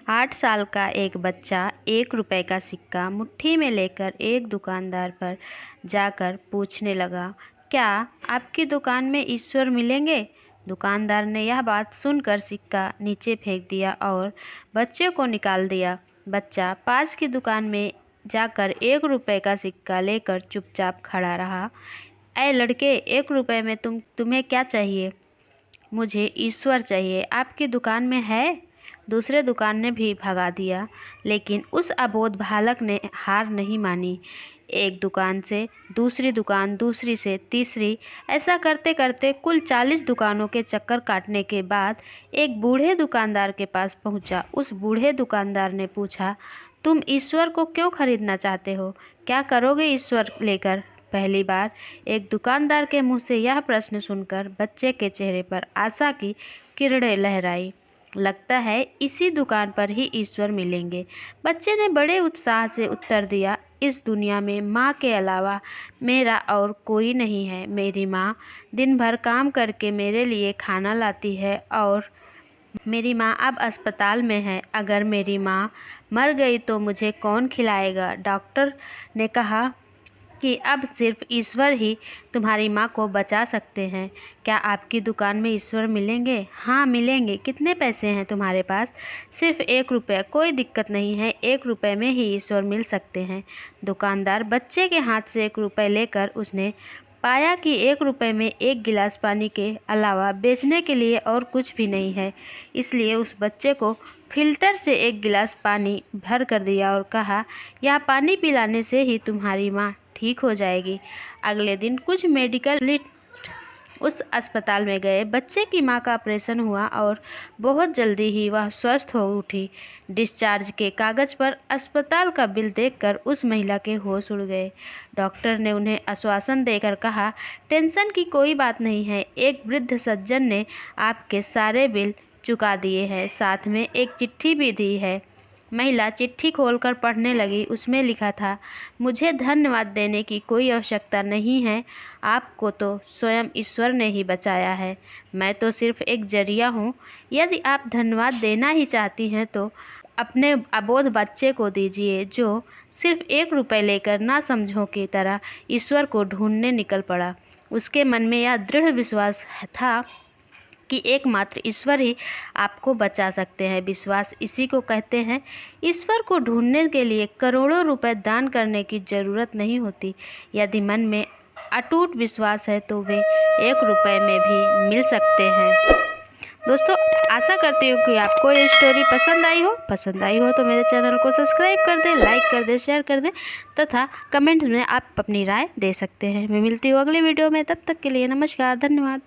8 साल का एक बच्चा 1 रुपए का सिक्का मुट्ठी में लेकर एक दुकानदार पर जाकर पूछने लगा, क्या आपकी दुकान में ईश्वर मिलेंगे? दुकानदार ने यह बात सुनकर सिक्का नीचे फेंक दिया और बच्चे को निकाल दिया। बच्चा पास की दुकान में जाकर 1 रुपए का सिक्का लेकर चुपचाप खड़ा रहा। ऐ लड़के, 1 रुपए में तुम्हें क्या चाहिए? मुझे ईश्वर चाहिए। आपकी दुकान में है? दूसरे दुकान ने भी भगा दिया, लेकिन उस अबोध बालक ने हार नहीं मानी। एक दुकान से दूसरी दुकान, दूसरी से तीसरी, ऐसा करते करते कुल 40 दुकानों के चक्कर काटने के बाद एक बूढ़े दुकानदार के पास पहुंचा। उस बूढ़े दुकानदार ने पूछा, तुम ईश्वर को क्यों खरीदना चाहते हो? क्या करोगे ईश्वर लेकर? पहली बार एक दुकानदार के मुंह से यह प्रश्न सुनकर बच्चे के चेहरे पर आशा की किरणें लहराई। लगता है इसी दुकान पर ही ईश्वर मिलेंगे। बच्चे ने बड़े उत्साह से उत्तर दिया, इस दुनिया में माँ के अलावा मेरा और कोई नहीं है। मेरी माँ दिन भर काम करके मेरे लिए खाना लाती है और मेरी माँ अब अस्पताल में है। अगर मेरी माँ मर गई तो मुझे कौन खिलाएगा? डॉक्टर ने कहा कि अब सिर्फ ईश्वर ही तुम्हारी माँ को बचा सकते हैं। क्या आपकी दुकान में ईश्वर मिलेंगे? हाँ मिलेंगे। कितने पैसे हैं तुम्हारे पास? सिर्फ 1 रुपया। कोई दिक्कत नहीं है, 1 रुपए में ही ईश्वर मिल सकते हैं। दुकानदार बच्चे के हाथ से 1 रुपए लेकर उसने पाया कि 1 रुपए में एक गिलास पानी के अलावा बेचने के लिए और कुछ भी नहीं है। इसलिए उस बच्चे को फिल्टर से एक गिलास पानी भर कर दिया और कहा, यह पानी पिलाने से ही तुम्हारी माँ ठीक हो जाएगी। अगले दिन कुछ मेडिकल उस अस्पताल में गए। बच्चे की मां का ऑपरेशन हुआ और बहुत जल्दी ही वह स्वस्थ हो उठी। डिस्चार्ज के कागज पर अस्पताल का बिल देखकर उस महिला के होश उड़ गए। डॉक्टर ने उन्हें आश्वासन देकर कहा, टेंशन की कोई बात नहीं है। एक वृद्ध सज्जन ने आपके सारे बिल चुका दिए हैं, साथ में एक चिट्ठी भी दी है। महिला चिट्ठी खोलकर पढ़ने लगी। उसमें लिखा था, मुझे धन्यवाद देने की कोई आवश्यकता नहीं है। आपको तो स्वयं ईश्वर ने ही बचाया है। मैं तो सिर्फ एक जरिया हूँ। यदि आप धन्यवाद देना ही चाहती हैं तो अपने अबोध बच्चे को दीजिए, जो सिर्फ 1 रुपए लेकर ना समझों की तरह ईश्वर को ढूंढने निकल पड़ा। उसके मन में यह दृढ़ विश्वास था कि एकमात्र ईश्वर ही आपको बचा सकते हैं। विश्वास इसी को कहते हैं। ईश्वर को ढूंढने के लिए करोड़ों रुपए दान करने की जरूरत नहीं होती। यदि मन में अटूट विश्वास है तो वे 1 रुपए में भी मिल सकते हैं। दोस्तों, आशा करती हूँ कि आपको ये स्टोरी पसंद आई हो तो मेरे चैनल को सब्सक्राइब कर दें, लाइक कर दें, शेयर कर दें तथा कमेंट्स में आप अपनी राय दे सकते हैं। मैं मिलती हूँ अगले वीडियो में। तब तक के लिए नमस्कार, धन्यवाद।